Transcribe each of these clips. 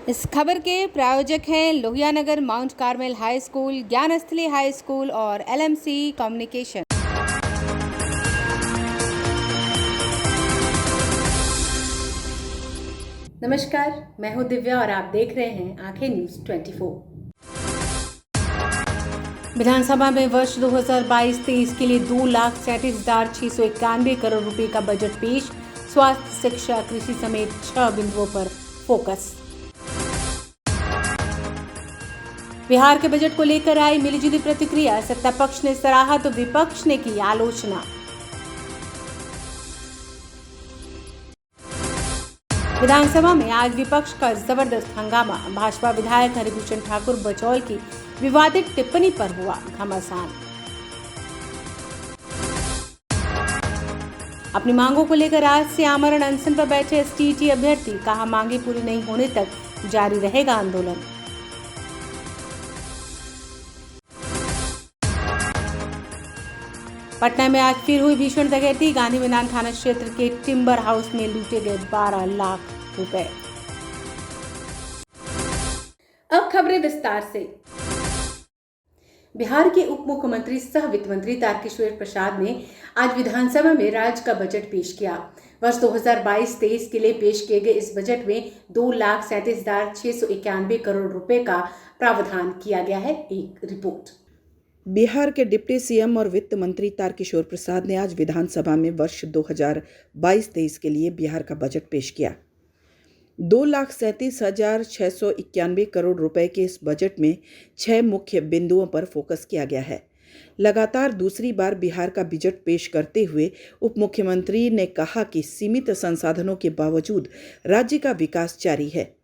इस खबर के प्रायोजक हैं Lohia Nagar Mount Carmel high school, Gyansthali high school और एलएमसी कम्युनिकेशन। नमस्कार, मैं हूं दिव्या और आप देख रहे हैं आंखें न्यूज 24। विधानसभा में वर्ष 2022-23 के लिए 2,37,691 करोड़ रुपए का बजट पेश। स्वास्थ्य, शिक्षा, कृषि समेत 6 बिंदुओं पर फोकस। बिहार के बजट को लेकर आई मिलीजुली प्रतिक्रिया। सत्ता पक्ष ने सराहा तो विपक्ष ने की आलोचना। विधानसभा में आज विपक्ष का जबरदस्त हंगामा। भाजपा विधायक हरिभूषण ठाकुर बचौल की विवादित टिप्पणी पर हुआ घमासान। अपनी मांगों को लेकर आज से आमरण अनशन पर बैठे एसटीईटी अभ्यर्थी। कहा, मांगे पूरी नहीं होने तक जारी रहेगा आंदोलन। पटना में आज फिर हुई भीषण डकैती। गांधी मैदान थाना क्षेत्र के टिम्बर हाउस में लूटे गए 12 लाख रुपए। अब खबरें विस्तार से। बिहार के उप मुख्यमंत्री सह वित्त मंत्री तारकिशोर प्रसाद ने आज विधानसभा में राज्य का बजट पेश किया। वर्ष 2022-23 के लिए पेश किए गए इस बजट में 2,37,691 करोड़ रुपए का प्रावधान किया गया है। एक रिपोर्ट। बिहार के डिप्टी सीएम और वित्त मंत्री तारकिशोर प्रसाद ने आज विधानसभा में वर्ष 2022-23 के लिए बिहार का बजट पेश किया। 2,37,691 करोड़ रुपए के इस बजट में 6 मुख्य बिंदुओं पर फोकस किया गया है। लगातार दूसरी बार बिहार का बजट पेश करते हुए उप मुख्यमंत्री ने कहा कि सीमित संसाधनों के बावजूद राज्य का विकास जारी है।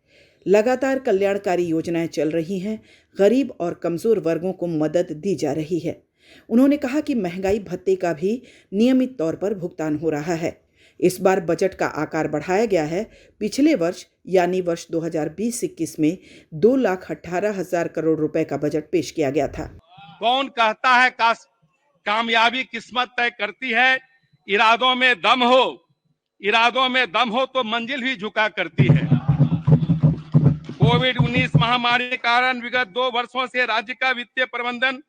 लगातार कल्याणकारी योजनाएं चल रही हैं, गरीब और कमजोर वर्गों को मदद दी जा रही है। उन्होंने कहा कि महंगाई भत्ते का भी नियमित तौर पर भुगतान हो रहा है। इस बार बजट का आकार बढ़ाया गया है। पिछले वर्ष यानी वर्ष 2020-21 में 2,18,000 करोड़ रुपए का बजट पेश किया गया था। कौन कहता है कामयाबी किस्मत तय करती है। इरादों में दम हो तो मंजिल भी झुका करती है। कोविड-19 महामारी के कारण विगत 2 वर्षों से राज्य का वित्तीय प्रबंधन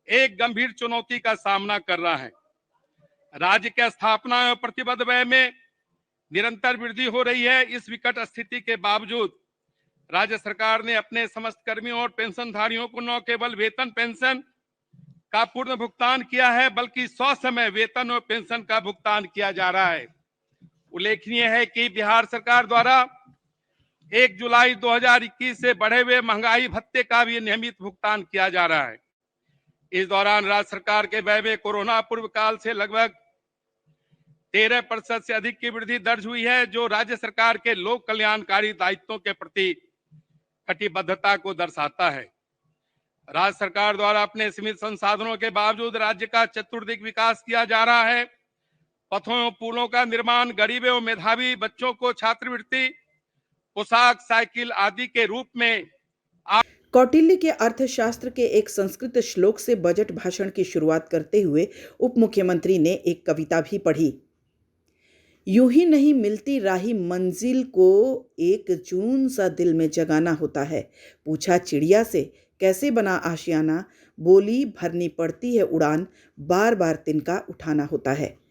एक गंभीर चुनौती का सामना कर रहा है। राज्य के स्थापना एवं प्रतिबद्ध व्यय में निरंतर वृद्धि हो रही है। इस विकट स्थिति के बावजूद राज्य सरकार ने अपने समस्त कर्मियों और पेंशनधारियों को न केवल वेतन पेंशन का पूर्ण भुगतान किया है, बल्कि ससमय वेतन और पेंशन का भुगतान किया जा रहा है। उल्लेखनीय है कि बिहार सरकार द्वारा 1 जुलाई 2021 से बढ़े हुए महंगाई भत्ते का भी नियमित भुगतान किया जा रहा है। इस दौरान राज्य सरकार के व्यय में कोरोना पूर्व काल से लगभग 13% से अधिक की वृद्धि दर्ज हुई है, जो राज्य सरकार के लोक कल्याणकारी दायित्वों के प्रति कटिबद्धता को दर्शाता है। राज्य सरकार द्वारा अपने सीमित संसाधनों के बावजूद राज्य का चतुर्दिक विकास किया जा रहा है। पथों एवं पुलों का निर्माण, गरीब एवं मेधावी बच्चों को छात्रवृत्ति, पोशाक, साइकिल आदि के रूप में। कौटिल्य के अर्थशास्त्र के एक संस्कृत श्लोक से बजट भाषण की शुरुआत करते हुए उप मुख्यमंत्री ने एक कविता भी पढ़ी। यूं ही नहीं मिलती राही मंजिल को, एक जुनून सा दिल में जगाना होता है। पूछा चिड़िया से कैसे बना आशियाना, बोली भरनी पड़ती है उड़ान, बार बार तिनका उठाना होता है।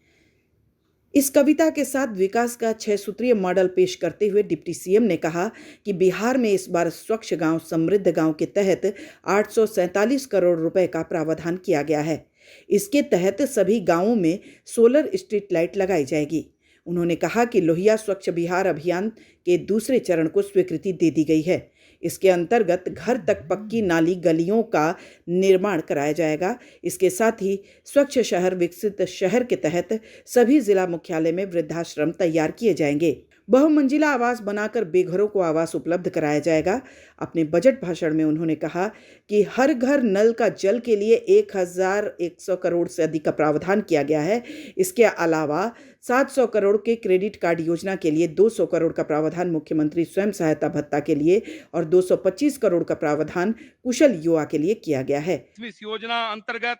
इस कविता के साथ विकास का 6 सूत्रीय मॉडल पेश करते हुए डिप्टी सीएम ने कहा कि बिहार में इस बार स्वच्छ गांव समृद्ध गांव के तहत 847 करोड़ रुपए का प्रावधान किया गया है। इसके तहत सभी गांवों में सोलर स्ट्रीट लाइट लगाई जाएगी। उन्होंने कहा कि लोहिया स्वच्छ बिहार अभियान के दूसरे चरण को स्वीकृति दे दी गई है। इसके अंतर्गत घर तक पक्की नाली गलियों का निर्माण कराया जाएगा। इसके साथ ही स्वच्छ शहर विकसित शहर के तहत सभी जिला मुख्यालय में वृद्धाश्रम तैयार किए जाएंगे। बहुमंजिला आवास बनाकर बेघरों को आवास उपलब्ध कराया जाएगा। अपने बजट भाषण में उन्होंने कहा कि हर घर नल का जल के लिए 1,100 करोड़ से अधिक का प्रावधान किया गया है। इसके अलावा 700 करोड़ के क्रेडिट कार्ड योजना के लिए 200 करोड़ का प्रावधान मुख्यमंत्री स्वयं सहायता भत्ता के लिए और 225 करोड़ का प्रावधान कुशल युवा के लिए किया गया है। इस योजना अंतर्गत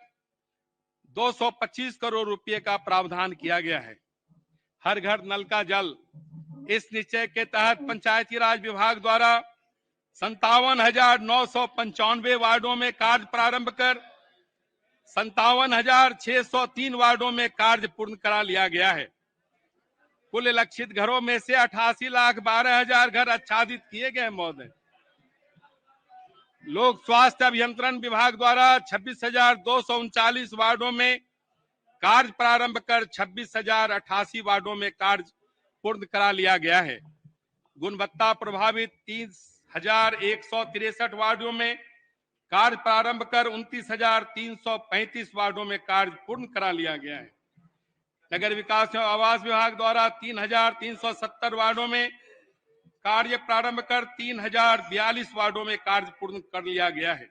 225 करोड़ रुपए का प्रावधान किया गया है। हर घर नल का जल, इस निश्चय के तहत पंचायती राज विभाग द्वारा 57,995 वार्डों में कार्य प्रारंभ कर 57,603 वार्डों में कार्य पूर्ण करा लिया गया है। कुल लक्षित घरों में से 88,12,000 घर आच्छादित किए गए महोदय। लोक स्वास्थ्य अभियंत्रण विभाग द्वारा 26,239 वार्डों में कार्य प्रारंभ कर 26,088 वार्डों में कार्य पूर्ण करा लिया गया है। गुणवत्ता प्रभावित 30,163 वार्डों में कार्य प्रारंभ कर 29,335 वार्डों में कार्य पूर्ण करा लिया गया है। नगर विकास एवं आवास विभाग द्वारा 3,370 वार्डों में कार्य प्रारंभ कर 3,042 वार्डों में कार्य पूर्ण कर लिया गया है।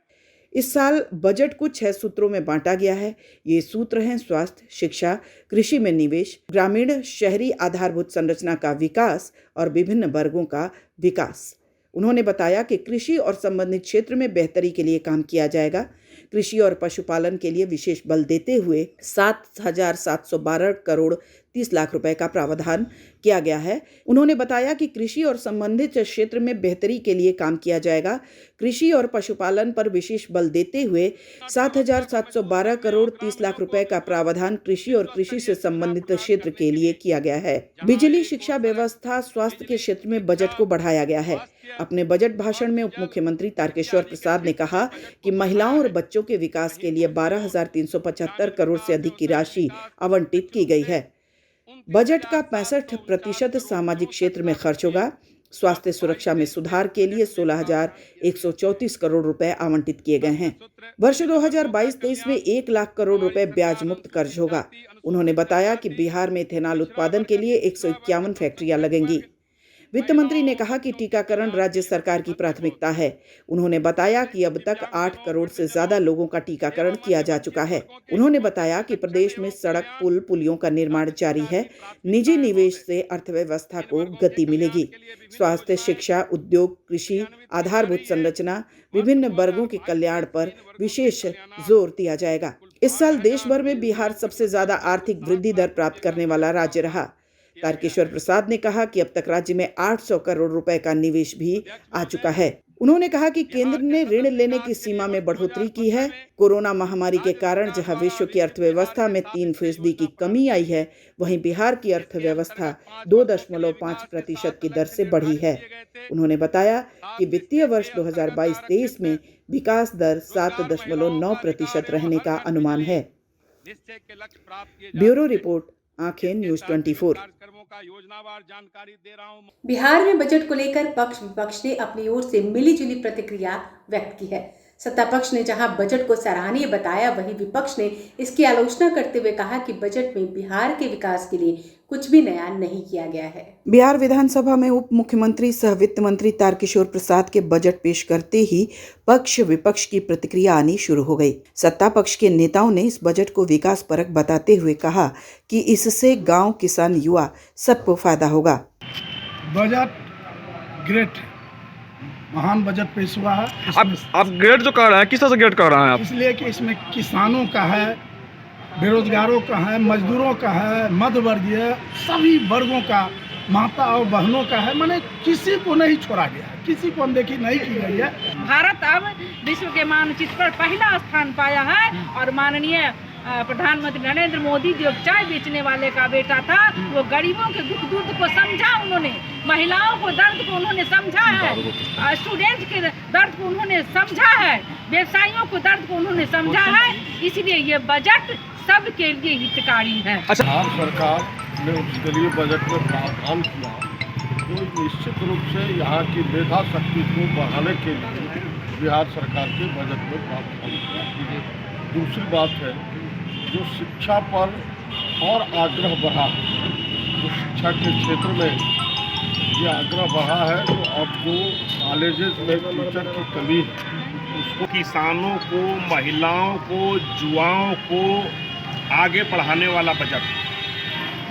इस साल बजट को 6 सूत्रों में बांटा गया है। ये सूत्र हैं स्वास्थ्य, शिक्षा, कृषि में निवेश, ग्रामीण शहरी आधारभूत संरचना का विकास और विभिन्न वर्गों का विकास। उन्होंने बताया कि कृषि और संबंधित क्षेत्र में बेहतरी के लिए काम किया जाएगा। कृषि और पशुपालन के लिए विशेष बल देते हुए 7,712 करोड़ 30 लाख रुपए का प्रावधान किया गया है। उन्होंने बताया कि कृषि और संबंधित क्षेत्र में बेहतरी के लिए काम किया जाएगा। कृषि और पशुपालन पर विशेष बल देते हुए 7,712 करोड़ 30 लाख रुपए का प्रावधान कृषि और कृषि से संबंधित क्षेत्र के लिए किया गया है। बिजली, शिक्षा व्यवस्था, स्वास्थ्य के क्षेत्र में बजट को बढ़ाया गया है। अपने बजट भाषण में उप मुख्यमंत्री तारकेश्वर प्रसाद ने कहा कि महिलाओं और बच्चों के विकास के लिए 12,375 करोड़ से अधिक की राशि आवंटित की गई है। बजट का 65% सामाजिक क्षेत्र में खर्च होगा। स्वास्थ्य सुरक्षा में सुधार के लिए 16,134 करोड़ रुपए आवंटित किए गए हैं। वर्ष 2022-23 में 1 लाख करोड़ रुपए ब्याज मुक्त कर्ज होगा। उन्होंने बताया कि बिहार में इथेनॉल उत्पादन के लिए 151 फैक्ट्रियां लगेंगी। वित्त मंत्री ने कहा कि टीकाकरण राज्य सरकार की प्राथमिकता है। उन्होंने बताया कि अब तक 8 करोड़ से ज्यादा लोगों का टीकाकरण किया जा चुका है। उन्होंने बताया कि प्रदेश में सड़क, पुल, पुलियों का निर्माण जारी है। निजी निवेश से अर्थव्यवस्था को गति मिलेगी। स्वास्थ्य, शिक्षा, उद्योग, कृषि, आधारभूत संरचना, विभिन्न वर्गों के कल्याण पर विशेष जोर दिया जाएगा। इस साल देश भर में बिहार सबसे ज्यादा आर्थिक वृद्धि दर प्राप्त करने वाला राज्य रहा। तारकेश्वर प्रसाद ने कहा कि अब तक राज्य में 800 करोड़ रुपए का निवेश भी आ चुका है। उन्होंने कहा कि केंद्र ने ऋण लेने की सीमा में बढ़ोतरी की है। कोरोना महामारी के कारण जहां विश्व की अर्थव्यवस्था में 3% की कमी आई है, वहीं बिहार की अर्थव्यवस्था 2.5% की दर से बढ़ी है। उन्होंने बताया कि वित्तीय वर्ष 2022-23 में विकास दर 7.9% रहने का अनुमान है। ब्यूरो रिपोर्ट, आंखें न्यूज़ 24। बिहार में बजट को लेकर पक्ष विपक्ष ने अपनी ओर से मिलीजुली प्रतिक्रिया व्यक्त की है। सत्ता पक्ष ने जहां बजट को सराहनीय बताया, वहीं विपक्ष ने इसकी आलोचना करते हुए कहा कि बजट में बिहार के विकास के लिए कुछ भी नया नहीं किया गया है। बिहार विधानसभा में उप मुख्यमंत्री सह वित्त मंत्री तारकेश्वर प्रसाद के बजट पेश करते ही पक्ष विपक्ष की प्रतिक्रिया आनी शुरू हो गई। सत्ता पक्ष के नेताओं ने इस बजट को विकास परक बताते हुए कहा कि इससे गांव, किसान, युवा सबको फायदा होगा। बजट ग्रेट, महान बजट पेश हुआ है। आप ग्रेड जो कर रहे हैं, किस तरह से ग्रेड कर रहे हैं आप? इसलिए कि इसमें किसानों का है, बेरोजगारों का है, मजदूरों का है, मध्यवर्गीय सभी वर्गों का, माता और बहनों का है। माने किसी को नहीं छोड़ा गया, किसी को अनदेखी नहीं की गई है। भारत अब विश्व के मानचित्र पर पहला स्थान पाया है और माननीय प्रधानमंत्री नरेंद्र मोदी जो चाय बेचने वाले का बेटा था, वो गरीबों के दुख दर्द को समझा। उन्होंने महिलाओं को दर्द को उन्होंने समझा है, स्टूडेंट के दर्द को उन्होंने समझा है, व्यवसायियों को दर्द को उन्होंने समझा है। इसलिए ये बजट सबके लिए हितकारी है। बिहार सरकार ने उसके लिए बजट में प्रावधान किया, तो निश्चित रूप से यहाँ की मेधा शक्ति को बढ़ाने के लिए बिहार सरकार के बजट में प्रावधान किया। दूसरी बात है, जो शिक्षा पर और आग्रह बढ़ा, जो शिक्षा के क्षेत्र में ये आग्रह बढ़ा है, तो अब जो कॉलेजेस में टीचर की कमी है, उसको किसानों को, महिलाओं को, युवाओं को आगे बढ़ाने वाला बजट,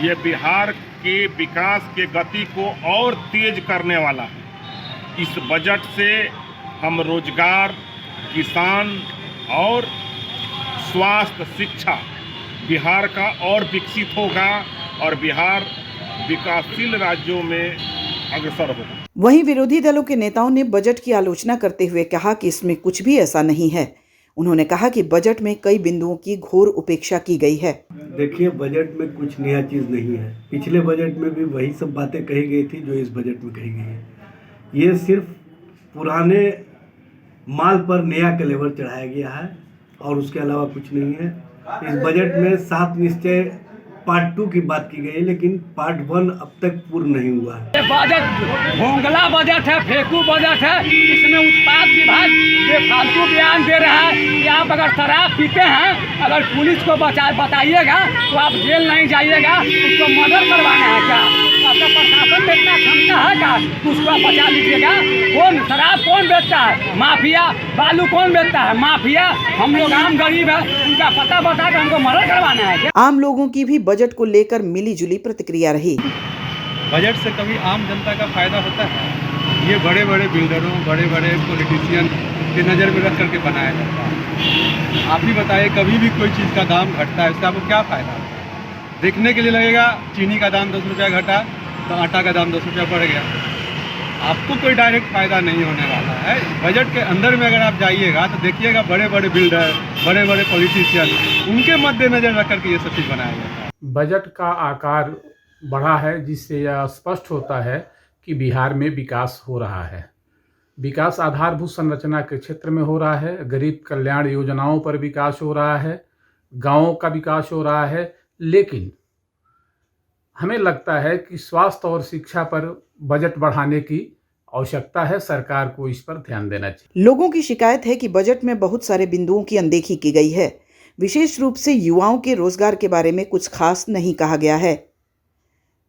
ये बिहार के विकास के गति को और तेज करने वाला है। इस बजट से हम रोजगार, किसान और स्वास्थ्य, शिक्षा बिहार का और विकसित होगा और बिहार विकासशील राज्यों में अग्रसर होगा। वहीं विरोधी दलों के नेताओं ने बजट की आलोचना करते हुए कहा कि इसमें कुछ भी ऐसा नहीं है। उन्होंने कहा कि बजट में कई बिंदुओं की घोर उपेक्षा की गई है। देखिए, बजट में कुछ नया चीज़ नहीं है। पिछले बजट में भी वही सब बातें कही गई थी जो इस बजट में कही गई है। ये सिर्फ पुराने माल पर नया कलेवर चढ़ाया गया है और उसके अलावा कुछ नहीं है। इस बजट में 7 निश्चय पार्ट 2 की बात की गई, लेकिन पार्ट 1 अब तक पूर्ण नहीं हुआ है। बजट भोंगला बजट है, फेंकू बजट है। इसमें उत्पाद विभाग बेफालतू बयान दे रहा है कि आप अगर शराब पीते हैं, अगर पुलिस को बताइएगा तो आप जेल नहीं जाइएगा, उसको मर्डर करवाना है क्या? आपका प्रशासन में इतना क्षमता है क्या उसको आप बचा लीजिएगा? शराब कौन बेचता है? माफिया। बालू कौन बेचता है? माफिया। हम लोग आम गरीब है, उनका पता बता कर हमको मर्डर करवाना है क्या? आम लोगों की भी बजट को लेकर मिलीजुली प्रतिक्रिया रही। बजट से कभी आम जनता का फायदा होता है? ये बड़े बड़े बिल्डरों, बड़े बड़े पॉलिटिशियन के नज़र में रख करके बनाया जाता है। आप ही बताइए, कभी भी कोई चीज़ का दाम घटता है, इससे आपको क्या फ़ायदा होता है? देखने के लिए लगेगा चीनी का दाम 10 रुपया घटा तो आटा का दाम 10 रुपया बढ़ गया। आपको कोई डायरेक्ट फ़ायदा नहीं होने वाला है। बजट के अंदर में अगर आप जाइएगा तो देखिएगा बड़े बड़े बिल्डर, बड़े बड़े पॉलिटिशियन, उनके मद्देनज़र रख करके ये सब चीज़ बनाया जाता है। बजट का आकार बढ़ा है, जिससे यह स्पष्ट होता है कि बिहार में विकास हो रहा है। विकास आधारभूत संरचना के क्षेत्र में हो रहा है, गरीब कल्याण योजनाओं पर विकास हो रहा है, गांवों का विकास हो रहा है। लेकिन हमें लगता है कि स्वास्थ्य और शिक्षा पर बजट बढ़ाने की आवश्यकता है। सरकार को इस पर ध्यान देना चाहिए। लोगों की शिकायत है कि बजट में बहुत सारे बिंदुओं की अनदेखी की गई है। विशेष रूप से युवाओं के रोजगार के बारे में कुछ खास नहीं कहा गया है।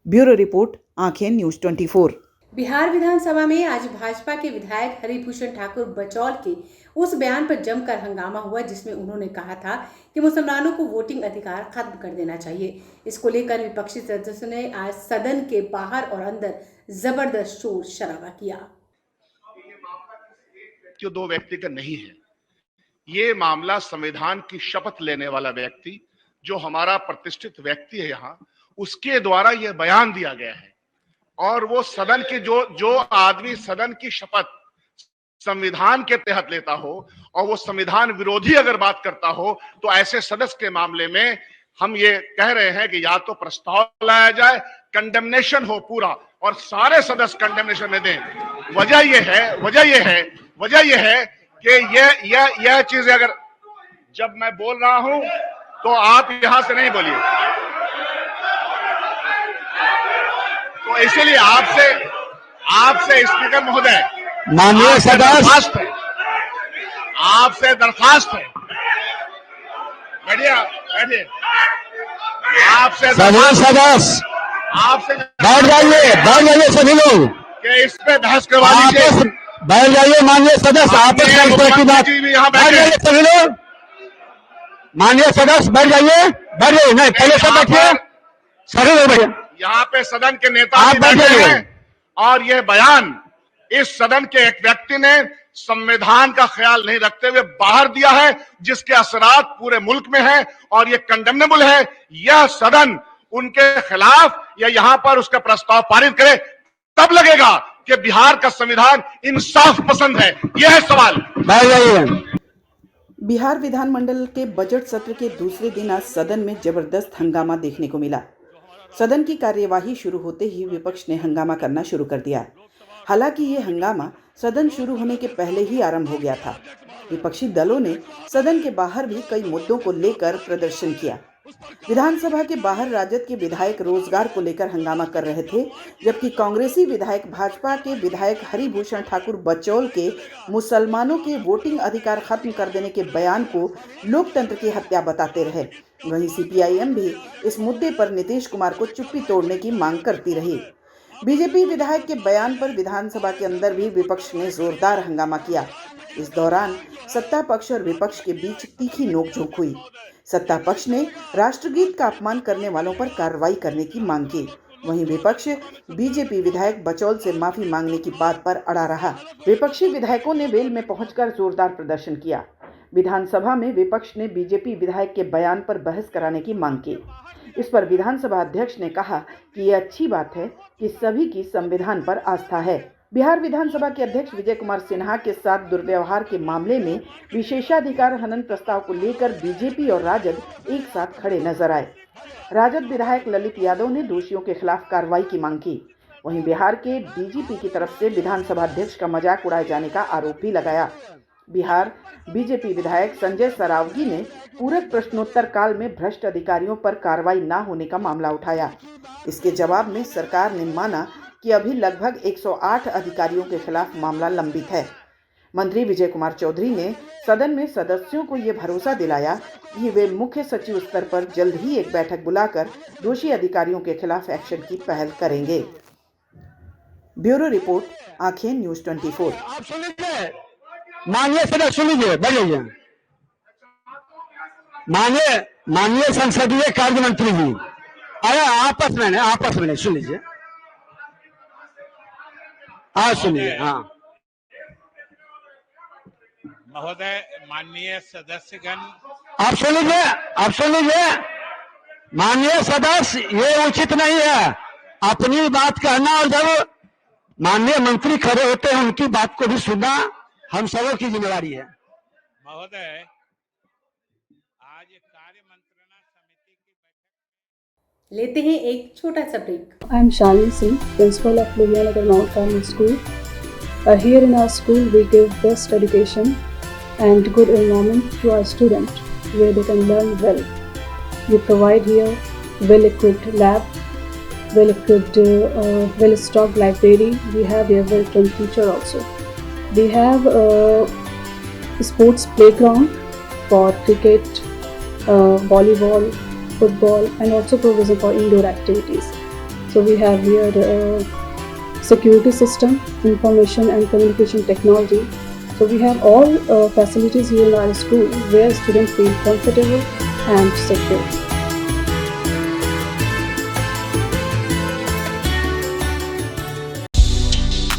ब्यूरो रिपोर्ट, आंखें न्यूज़ 24। बिहार विधानसभा में आज भाजपा के विधायक हरिभूषण ठाकुर बचौल के उस बयान पर जमकर हंगामा हुआ जिसमें उन्होंने कहा था कि मुसलमानों को वोटिंग अधिकार खत्म कर देना चाहिए। इसको लेकर विपक्षी सदस्यों ने आज सदन के बाहर और अंदर जबरदस्त शोर शराबा किया। जो 2 व्यक्ति का नहीं है, ये मामला संविधान की शपथ लेने वाला व्यक्ति, जो हमारा प्रतिष्ठित व्यक्ति है यहाँ, उसके द्वारा यह बयान दिया गया है। और वो सदन के जो आदमी सदन की शपथ संविधान के तहत लेता हो और वो संविधान विरोधी अगर बात करता हो, तो ऐसे सदस्य के मामले में हम ये कह रहे हैं कि या तो प्रस्ताव लाया जाए, कंडेमनेशन हो पूरा, और सारे सदस्य कंडेमनेशन में दें। वजह यह है कि यह चीज अगर जब मैं बोल रहा हूं तो आप यहां से नहीं बोलिए। तो इसलिए आपसे स्पीकर महोदय, माननीय सदस्य, आपसे दरखास्त है, बैठिए, आपसे सदस्य आपसे बैठ जाइए सभी लोग कि इस पे बहस करवा लीजिए। बैठ जाइए माननीय सदस्य, आपस में की बात। बैठ जाइए सभी लोग, माननीय सदस्य बैठ जाइए, नहीं पहले सब बैठिए, सभी लोग बैठिए। यहाँ पे सदन के नेता भी बैठे हैं और यह बयान इस सदन के एक व्यक्ति ने संविधान का ख्याल नहीं रखते हुए बाहर दिया है, जिसके असरात पूरे मुल्क में है और ये कंडेमनेबल है। यह सदन उनके खिलाफ या यहाँ पर उसका प्रस्ताव पारित करे, तब लगेगा कि बिहार का संविधान इंसाफ पसंद है। यह है सवाल। बिहार विधानमंडल के बजट सत्र के दूसरे दिन आज सदन में जबरदस्त हंगामा देखने को मिला। सदन की कार्यवाही शुरू होते ही विपक्ष ने हंगामा करना शुरू कर दिया। हालांकि ये हंगामा सदन शुरू होने के पहले ही आरंभ हो गया था। विपक्षी दलों ने सदन के बाहर भी कई मुद्दों को लेकर प्रदर्शन किया। विधानसभा के बाहर राजद के विधायक रोजगार को लेकर हंगामा कर रहे थे, जबकि कांग्रेसी विधायक भाजपा के विधायक हरिभूषण ठाकुर बचौल के मुसलमानों के वोटिंग अधिकार खत्म कर देने के बयान को लोकतंत्र की हत्या बताते रहे। वहीं सीपीआईएम भी इस मुद्दे पर नीतीश कुमार को चुप्पी तोड़ने की मांग करती रही। बीजेपी विधायक के बयान पर विधानसभा के अंदर भी विपक्ष ने जोरदार हंगामा किया। इस दौरान सत्ता पक्ष और विपक्ष के बीच तीखी नोकझोंक हुई। सत्ता पक्ष ने राष्ट्रगीत का अपमान करने वालों पर कार्रवाई करने की मांग की। वहीं विपक्ष बीजेपी विधायक बचौल से माफी मांगने की बात पर अड़ा रहा। विपक्षी विधायकों ने वेल में पहुंचकर जोरदार प्रदर्शन किया। विधानसभा में विपक्ष ने बीजेपी विधायक के बयान पर बहस कराने की मांग की। इस पर विधानसभा अध्यक्ष ने कहा कि यह अच्छी बात है कि सभी की संविधान पर आस्था है बिहार विधानसभा के अध्यक्ष विजय कुमार सिन्हा के साथ दुर्व्यवहार के मामले में विशेषाधिकार हनन प्रस्ताव को लेकर बीजेपी और राजद एक साथ खड़े नजर आए। राजद विधायक ललित यादव ने दोषियों के खिलाफ कार्रवाई की मांग की। वहीं बिहार के डीजीपी की तरफ से विधानसभा अध्यक्ष का मजाक उड़ाए जाने का आरोप भी लगाया। बिहार बीजेपी विधायक संजय सरावगी ने पूरक प्रश्नोत्तर काल में भ्रष्ट अधिकारियों पर कार्रवाई न होने का मामला उठाया। इसके जवाब में सरकार ने माना कि अभी लगभग 108 अधिकारियों के खिलाफ मामला लंबित है। मंत्री विजय कुमार चौधरी ने सदन में सदस्यों को ये भरोसा दिलाया कि वे मुख्य सचिव स्तर पर जल्द ही एक बैठक बुलाकर दोषी अधिकारियों के खिलाफ एक्शन की पहल करेंगे। ब्यूरो रिपोर्ट, आंखें न्यूज़ 24। माननीय सदस्य सुनिए, बोलिए। माननीय संसदीय कार्य मंत्री जी, अरे आपस में सुन लीजिए। हाँ सुनिए। हाँ महोदय, माननीय सदस्यगण, आप सुन लीजिए। माननीय सदस्य, ये उचित नहीं है अपनी बात कहना, और जब माननीय मंत्री खड़े होते हैं उनकी बात को भी सुनना हम सबों की जिम्मेदारी है। महोदय, आज कार्य मंत्रणा समिति की बैठक लेते हैं एक छोटा सा break. I am Shalini Singh, principal of Luhianagar Mount Carmel School. Here in our school, we give best education and good environment to our students, where they can learn well. We provide here well-equipped lab, well-equipped, well-stocked library. We have here well-trained teacher also. We have a sports playground for cricket, volleyball, football, and also provision for indoor activities. So we have here security system, information and communication technology. So we have all facilities here in our school where students feel comfortable and secure.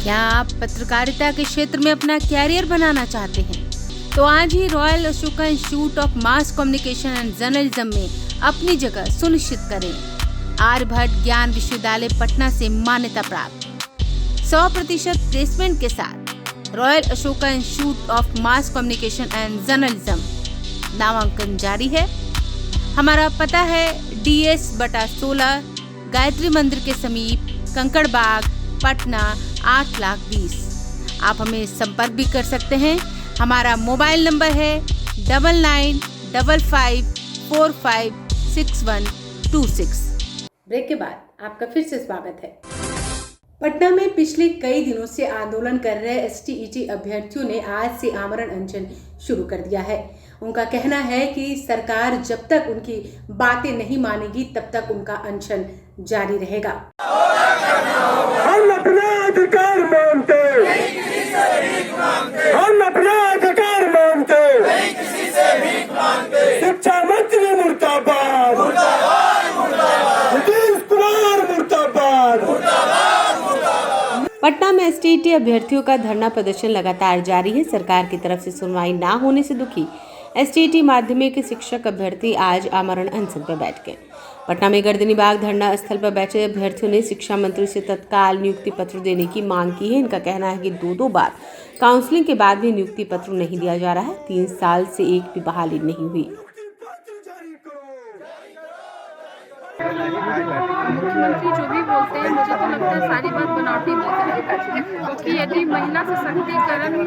क्या आप पत्रकारिता के क्षेत्र में अपना career बनाना चाहते हैं? तो आज ही royal Ashoka institute of mass communication and journalism में अपनी जगह सुनिश्चित करें। आर्यभट्ट ज्ञान विश्वविद्यालय पटना से मान्यता प्राप्त 100% प्लेसमेंट के साथ royal Ashoka institute of mass communication and journalism, नामांकन जारी है। हमारा पता है DS/16 गायत्री मंदिर के समीप, कंकड़ बाग, पटना 8,20,000। आप हमें संपर्क भी कर सकते हैं। हमारा मोबाइल नंबर है 9955456126। ब्रेक के बाद आपका फिर से स्वागत है। पटना में पिछले कई दिनों से आंदोलन कर रहे STET अभ्यर्थियों ने आज से आमरण अनशन शुरू कर दिया है। उनका कहना है कि सरकार जब तक उनकी बातें नहीं मानेगी तब तक उनका अनशन जारी रहेगा। हम अपना अधिकार मानते, हम अपना अधिकार मानते, शिक्षा मंत्री मुर्दाबाद, नीतीश कुमार मुर्दाबाद। पटना में STET अभ्यर्थियों का धरना प्रदर्शन लगातार जारी है। सरकार की तरफ से सुनवाई ना होने से दुखी STET माध्यमिक शिक्षक अभ्यर्थी आज आमरण अनशन पर बैठ गए। पटना में गर्दनी बाग धरना स्थल पर बैठे अभ्यर्थियों ने शिक्षा मंत्री से तत्काल नियुक्ति पत्र देने की मांग की है। इनका कहना है कि 2 बार काउंसलिंग के बाद भी नियुक्ति पत्र नहीं दिया जा रहा है। 3 साल से एक भी बहाली नहीं हुई। मुख्यमंत्री जो भी बोलते हैं, मुझे तो लगता है सारी बात बनावटी बोलते हैं, क्योंकि यदि महिला सशक्तिकरण की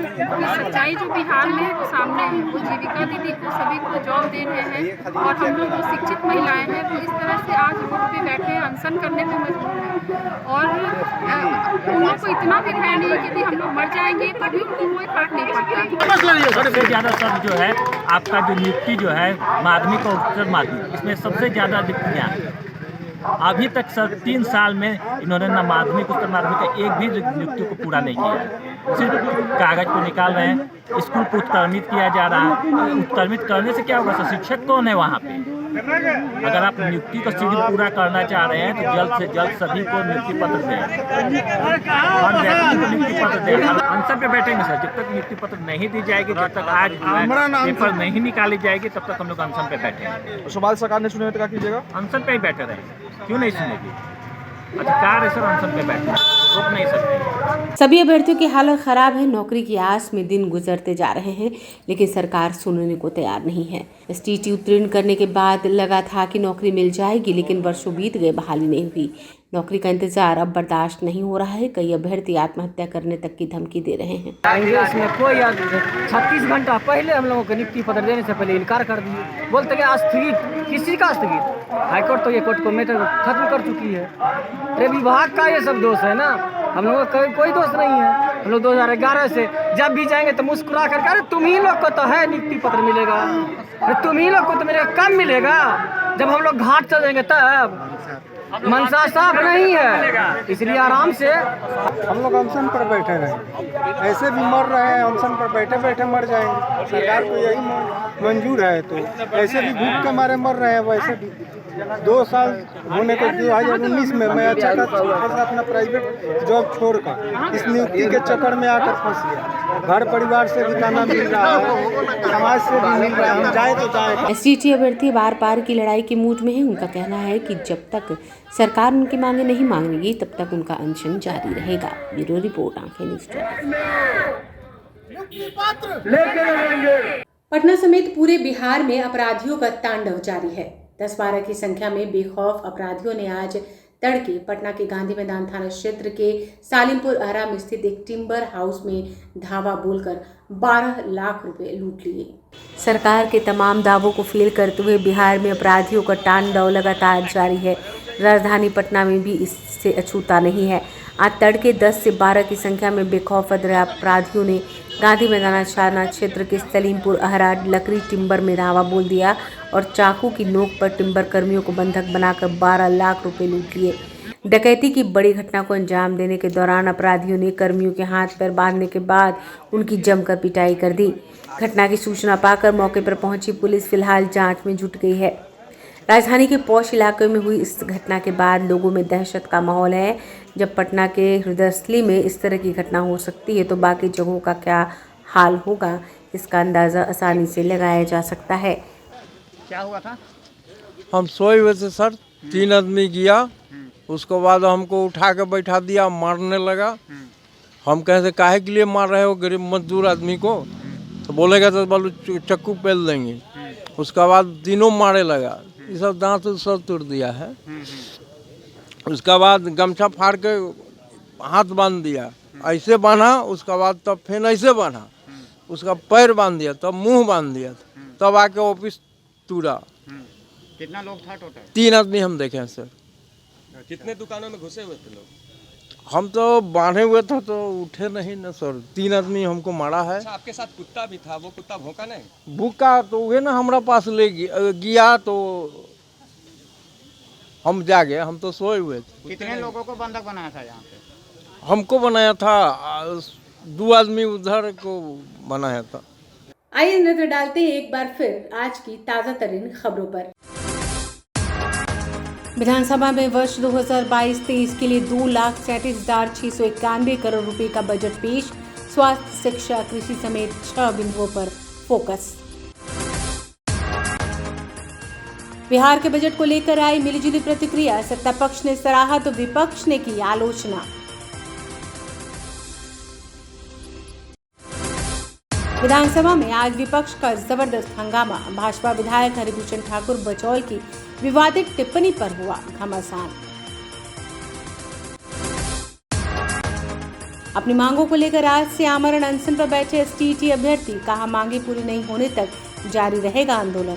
सच्चाई जो बिहार में सामने है, वो जीविका दीदी को सभी को जॉब दे रहे हैं और हम लोग जो शिक्षित महिलाएं हैं वो इस तरह से आज रोड पे बैठे अनशन करने में मजबूर हैं। और उन लोग को इतना भी भय नहीं कि हम लोग मर जाएंगे तभी उनको कोई फर्क नहीं पड़ता। सबसे ज़्यादा शब्द जो है आपका जो नियुक्ति जो है माध्यमिक और उच्चतर माध्यमिक, इसमें सबसे ज़्यादा रिक्तियाँ अभी तक सर 3 साल में इन्होंने न माध्यमिक उच्चतर माध्यमिक का एक भी नियुक्ति को पूरा नहीं किया है। सिर्फ कागज को निकाल रहे हैं, स्कूल को उत्क्रमित किया जा रहा है। उत्क्रमित करने से क्या होगा सर? शिक्षक कौन है वहाँ पे? अगर आप नियुक्ति को शीघ्र पूरा करना चाह रहे हैं तो जल्द से जल्द सभी को नियुक्ति पत्र दें और व्यक्ति को नियुक्ति पत्र दें। अनशन पे बैठेंगे सर, जब तक नियुक्ति पत्र नहीं दी जाएगी, जब तक आज पेपर नहीं निकाली जाएगी, तब तक हम लोग अनशन पे बैठेंगे। तो सोमाल सरकार ने सुने तो क्या कीजिएगा? अनशन पे ही बैठे रहेंगे। क्यों नहीं सुनेगी? अधिकार है सर अनशन पे बैठना, रोक नहीं सकते। सभी अभ्यर्थियों की हालत खराब है। नौकरी की आस में दिन गुजरते जा रहे हैं, लेकिन सरकार सुनने को तैयार नहीं है। STT उत्तीर्ण करने के बाद लगा था कि नौकरी मिल जाएगी, लेकिन वर्षों बीत गए, बहाली नहीं हुई। नौकरी का इंतजार अब बर्दाश्त नहीं हो रहा है। कई अभ्यर्थी आत्महत्या करने तक की धमकी दे रहे हैं। इसमें कोई 36 घंटा पहले हम लोगों को नियुक्ति पत्र देने से पहले इनकार कर दिए, बोलते कि स्थगित। किसी का स्थगित? हाईकोर्ट तो ये कोर्ट को मैटर खत्म कर चुकी है। अरे विभाग का ये सब दोष है ना, हम लोगों का कोई दोष नहीं है। हम लोग 2011 से जब भी जाएंगे तो मुस्कुरा कर, अरे तुम ही लोग को तो है नियुक्ति पत्र मिलेगा, अरे तुम ही लोग को तो मिलेगा, कब मिलेगा? जब हम लोग घाट चल जाएंगे तब। मनसा साफ नहीं है, इसलिए आराम से हम लोग अनशन पर बैठे रहे, ऐसे भी मर रहे हैं, अनशन पर बैठे बैठे मर जाएंगे। सरकार को यही मंजूर है, तो ऐसे भी भूख के मारे मर रहे हैं। वैसे भी 2 साल होने को 2019 में मैं अच्छा खासा अपना प्राइवेट जॉब छोड़कर इस नियुक्ति के चक्कर में आकर फंस गया। घर परिवार से भी ताना मिल रहा है, समाज से भी मिल रहा है, हम जाए तो जाए। STT अभ्यर्थी बार बार की लड़ाई के मूड में है। उनका कहना है कि जब तक सरकार उनकी मांगे नहीं मानेगी, तब तक उनका अनशन जारी रहेगा। ब्यूरो रिपोर्ट, आंखें न्यूज़ 24। पटना समेत पूरे बिहार में अपराधियों का तांडव जारी है। 10-12 की संख्या में बेखौफ अपराधियों ने आज तड़के पटना के गांधी मैदान थाना क्षेत्र के सालिमपुर अहरा में स्थित एक टिम्बर हाउस में धावा बोलकर 12 लाख रुपए लूट लिए। सरकार के तमाम दावों को फेल करते हुए बिहार में अपराधियों का तांडव लगातार जारी है। राजधानी पटना में भी इससे अछूता नहीं है। आज तड़के 10 से 12 की संख्या में बेखौफ अपराधियों ने गांधी मैदान थाना क्षेत्र के सलीमपुर अहरा लकड़ी टिम्बर में धावा बोल दिया और चाकू की नोक पर टिम्बर कर्मियों को बंधक बनाकर 12 लाख रुपए लूट लिए। डकैती की बड़ी घटना को अंजाम देने के दौरान अपराधियों ने कर्मियों के हाथ पैर बांधने के बाद उनकी जमकर पिटाई कर दी। घटना की सूचना पाकर मौके पर पहुंची पुलिस फिलहाल जांच में जुट गई है। राजधानी के पौष इलाके में हुई इस घटना के बाद लोगों में दहशत का माहौल है। जब पटना के हृदयस्थली में इस तरह की घटना हो सकती है, तो बाकी जगहों का क्या हाल होगा, इसका अंदाज़ा आसानी से लगाया जा सकता है। क्या हुआ था? हम सोए हुए थे सर, 3 आदमी गया, उसके बाद हमको उठा के बैठा दिया, मारने लगा। हम कहे थे काहे के लिए मार रहे हो गरीब मजदूर आदमी को? तो बोलेगा तो बोलो चक्कू पेल देंगे। उसके बाद तीनों मारे लगा, ये सब दांत सब तोड़ दिया है। उसके बाद गमछा फाड़ के हाथ बांध दिया, ऐसे बांधा। उसके बाद तब फिर ऐसे बांधा, उसका पैर बांध दिया, तब मुंह बांध दिया, तब आके ऑफिस तोड़ा। कितना लोग था टोटल? 3 आदमी हम देखे हैं सर। कितने दुकानों में घुसे हुए थे लोग? हम तो बांधे हुए थे तो उठे नहीं ना सर। 3 आदमी हमको मारा है। अच्छा, आपके साथ कुत्ता भी था, वो कुत्ता भौंका नहीं? भूखा तो वही ना हमारा पास ले गया तो हम जागे, हम तो सोए हुए थे। कितने लोगों को बंधक बनाया था यहाँ पे? हमको बनाया था, 2 आदमी उधर को बनाया था। आइए नजर डालते हैं एक बार फिर आज की ताज़ा तरीन खबरों पर। विधानसभा में वर्ष 2022-23 के लिए 2,37,691 करोड़ रुपए का बजट पेश। स्वास्थ्य, शिक्षा, कृषि समेत 6 बिंदुओं पर फोकस। बिहार के बजट को लेकर आई मिलीजुली प्रतिक्रिया। सत्ता पक्ष ने सराहा तो विपक्ष ने की आलोचना। विधानसभा में आज विपक्ष का जबरदस्त हंगामा। भाजपा विधायक हरिभूषण ठाकुर बचौल की विवादित टिप्पणी पर हुआ घमासान। अपनी मांगों को लेकर आज से आमरण अनशन पर बैठे STT अभ्यर्थी, कहा मांगे पूरी नहीं होने तक जारी रहेगा आंदोलन।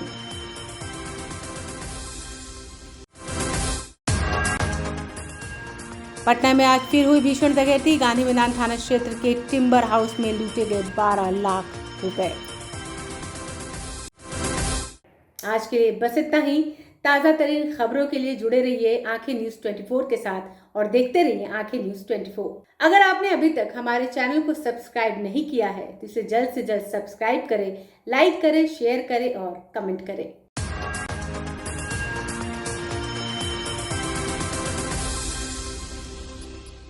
पटना में आज फिर हुई भीषण डकैती। गांधी मैदान थाना क्षेत्र के टिम्बर हाउस में लूटे गए 12 लाख रुपए। आज के लिए बस इतना ही। ताज़ा तरीन खबरों के लिए जुड़े रहिए आंखें न्यूज़ 24 के साथ और देखते रहिए आंखें न्यूज़ 24। अगर आपने अभी तक हमारे चैनल को सब्सक्राइब नहीं किया है तो इसे जल्द से जल्द सब्सक्राइब करें, लाइक करें, शेयर करें और कमेंट करें।